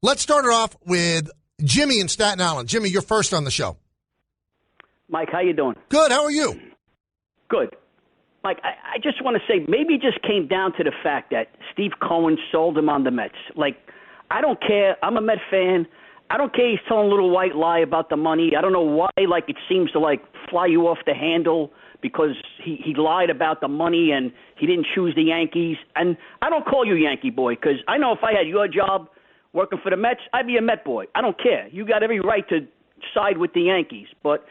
Let's start it off with Jimmy in Staten Island. Jimmy, you're first on the show. Mike, how you doing? Good. How are you? Good. Mike, I just want to say maybe it just came down to the fact that Steve Cohen sold him on the Mets. Like, I don't care. I'm a Met fan. I don't care he's telling a little white lie about the money. I don't know why, like, it seems to, like, fly you off the handle because he lied about the money and he didn't choose the Yankees. And I don't call you Yankee boy because I know if I had your job working for the Mets, I'd be a Met boy. I don't care. You got every right to side with the Yankees. But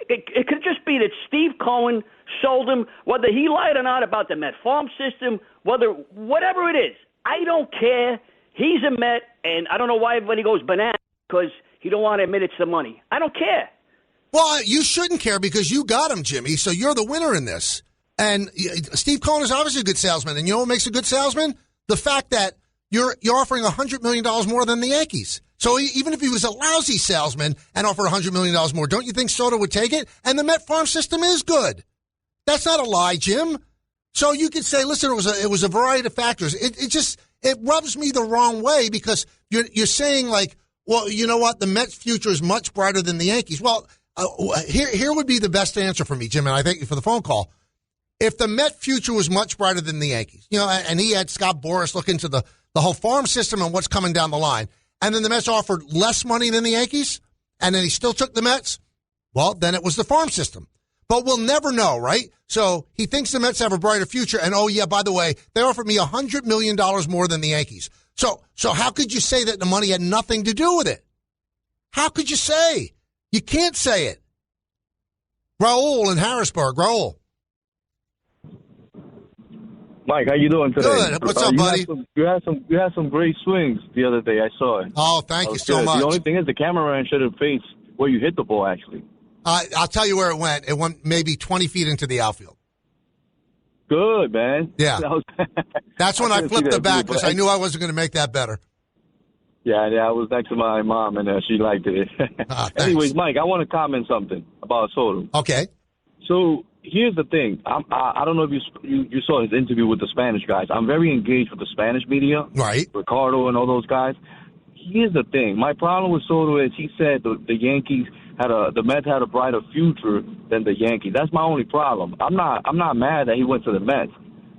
it could just be that Steve Cohen sold him, whether he lied or not about the Met farm system, whatever it is. I don't care. He's a Met, and I don't know why everybody goes bananas because he don't want to admit it's the money. I don't care. Well, you shouldn't care because you got him, Jimmy, so you're the winner in this. And Steve Cohen is obviously a good salesman, and you know what makes a good salesman? The fact that you're offering $100 million more than the Yankees. So even if he was a lousy salesman and offered $100 million more, don't you think Soto would take it? And the Met farm system is good. That's not a lie, Jim. So you could say, listen, it was a variety of factors. It rubs me the wrong way because you're saying like, well, you know what? The Mets' future is much brighter than the Yankees. Well, here would be the best answer for me, Jim, and I thank you for the phone call. If the Met future was much brighter than the Yankees, and he had Scott Boras look into the whole farm system and what's coming down the line, and then the Mets offered less money than the Yankees, and then he still took the Mets, well, then it was the farm system. But we'll never know, right? So he thinks the Mets have a brighter future, and oh, yeah, by the way, they offered me $100 million more than the Yankees. So how could you say that the money had nothing to do with it? How could you say? You can't say it. Raul in Harrisburg. Raul. Mike, how you doing today? Good. What's up, buddy? You had some great swings the other day. I saw it. Oh, thank you so much. The only thing is the cameraman should have faced where you hit the ball, actually. I'll tell you where it went. It went maybe 20 feet into the outfield. Good, man. Yeah. That's when I flipped the bat because I knew I wasn't going to make that better. Yeah, I was next to my mom, and she liked it. Anyways, Mike, I want to comment something about Soto. Okay. So here's the thing. I don't know if you saw his interview with the Spanish guys. I'm very engaged with the Spanish media. Right. Ricardo and all those guys. Here's the thing. My problem with Soto is he said the Yankees the Mets had a brighter future than the Yankees. That's my only problem. I'm not mad that he went to the Mets,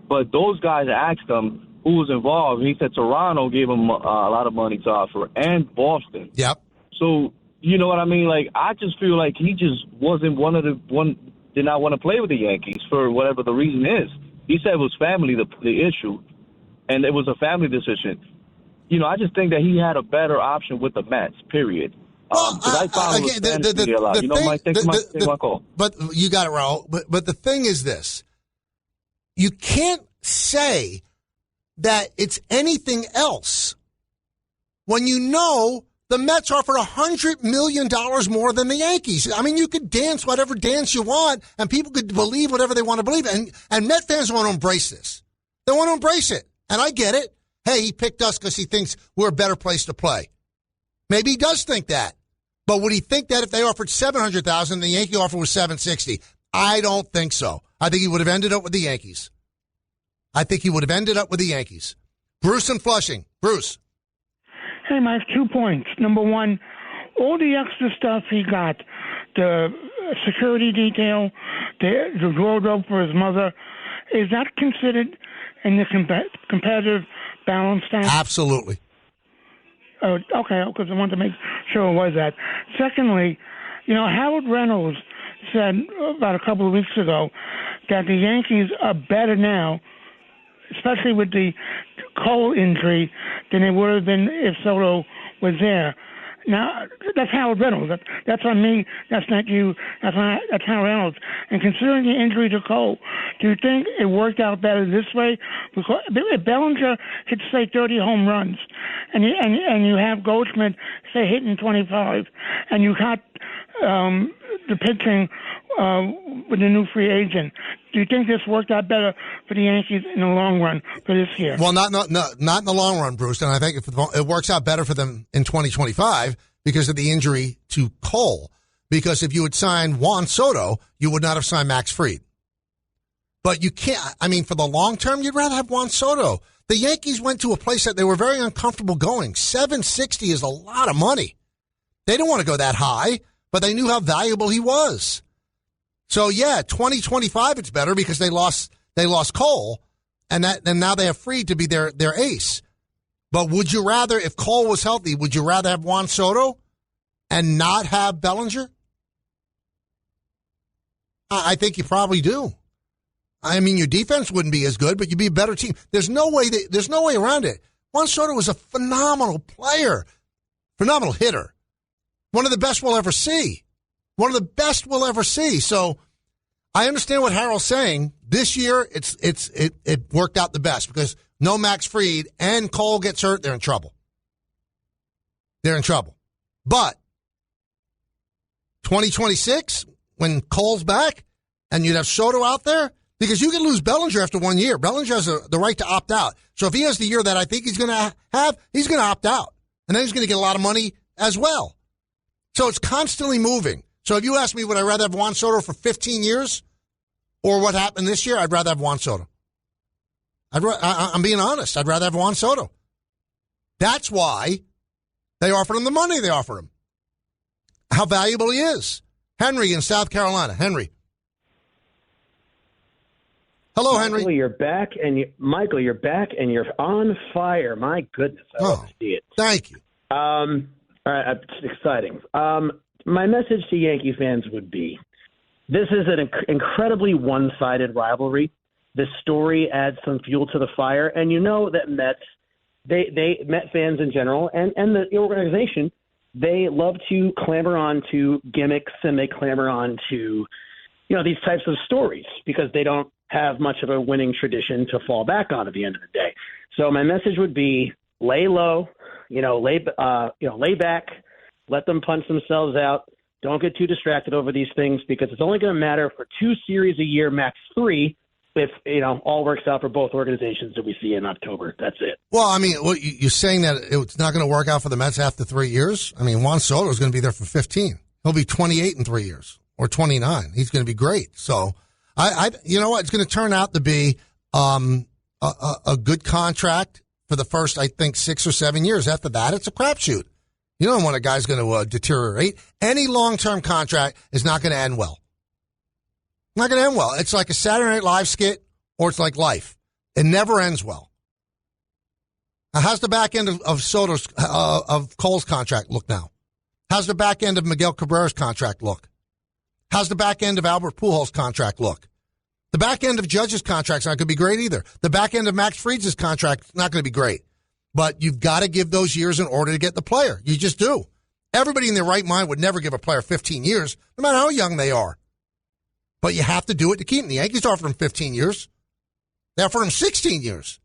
but those guys asked him who was involved. He said Toronto gave him a lot of money to offer, and Boston. Yep. So you know what I mean? Like I just feel like he just wasn't did not want to play with the Yankees for whatever the reason is. He said it was family the issue, and it was a family decision. I just think that he had a better option with the Mets. Period. Well, I follow the a lot. My call. But you got it, Raul. But the thing is this. You can't say that it's anything else when you know the Mets offered $100 million more than the Yankees. I mean, you could dance whatever dance you want, and people could believe whatever they want to believe. And Met fans want to embrace this. They want to embrace it. And I get it. Hey, he picked us because he thinks we're a better place to play. Maybe he does think that. But would he think that if they offered $700,000 and the Yankee offer was $760,000? I don't think so. I think he would have ended up with the Yankees. Bruce in Flushing. Bruce. Hey, Mike, 2 points. Number one, all the extra stuff he got, the security detail, the wardrobe for his mother, is that considered in the competitive balance stat? Absolutely. Oh, okay, because I wanted to make sure it was that. Secondly, Howard Reynolds said about a couple of weeks ago that the Yankees are better now, especially with the Cole injury, than they would have been if Soto was there. Now, that's Howard Reynolds. That's on me. That's not you. That's Howard Reynolds. And considering the injury to Cole, do you think it worked out better this way? Because if Bellinger hit, say, 30 home runs, and you have Goldschmidt, say, hitting 25, and you got the pitching with the new free agent, do you think this worked out better for the Yankees in the long run for this year? Well, not in the long run, Bruce. And I think it works out better for them in 2025 because of the injury to Cole. Because if you had signed Juan Soto, you would not have signed Max Fried. But you can't. I mean, for the long term, you'd rather have Juan Soto. The Yankees went to a place that they were very uncomfortable going. $760 is a lot of money. They didn't want to go that high, but they knew how valuable he was. So, yeah, 2025 it's better because they lost Cole, and now they have Fried to be their ace. But would you rather, if Cole was healthy, would you rather have Juan Soto and not have Bellinger? I think you probably do. I mean, your defense wouldn't be as good, but you'd be a better team. There's no way around it. Juan Soto was a phenomenal player, phenomenal hitter, one of the best we'll ever see. One of the best we'll ever see. So I understand what Harold's saying. This year, it worked out the best because no Max Fried and Cole gets hurt, they're in trouble. They're in trouble. But 2026, when Cole's back and you'd have Soto out there, because you can lose Bellinger after 1 year. Bellinger has the right to opt out. So if he has the year that I think he's going to have, he's going to opt out. And then he's going to get a lot of money as well. So it's constantly moving. So if you ask me, would I rather have Juan Soto for 15 years or what happened this year, I'd rather have Juan Soto. I'm being honest. I'd rather have Juan Soto. That's why they offered him the money they offered him. How valuable he is. Henry in South Carolina. Henry. Hello, Henry. Michael, you're back, and you're on fire. My goodness, I love to see it. Thank you. All right, it's exciting. My message to Yankee fans would be, this is an incredibly one-sided rivalry. This story adds some fuel to the fire, and you know that Met fans in general and the organization, they love to clamor on to gimmicks and they clamor on to, these types of stories because they don't have much of a winning tradition to fall back on at the end of the day. So my message would be lay low, lay back, let them punch themselves out. Don't get too distracted over these things because it's only going to matter for 2 series a year, max 3, if, all works out for both organizations that we see in October. That's it. Well, I mean, you're saying that it's not going to work out for the Mets after 3 years? I mean, Juan Soto is going to be there for 15. He'll be 28 in 3 years or 29. He's going to be great. So, you know what? It's going to turn out to be a good contract for the first, I think, 6 or 7 years. After that, it's a crapshoot. You don't want a guy's going to deteriorate. Any long-term contract is not going to end well. Not going to end well. It's like a Saturday Night Live skit, or it's like life. It never ends well. Now, how's the back end of Cole's contract look now? How's the back end of Miguel Cabrera's contract look? How's the back end of Albert Pujols' contract look? The back end of Judge's contract's not going to be great either. The back end of Max Fried's contract is not going to be great. But you've got to give those years in order to get the player. You just do. Everybody in their right mind would never give a player 15 years, no matter how young they are. But you have to do it to keep him. The Yankees offered him 15 years. They offered him 16 years.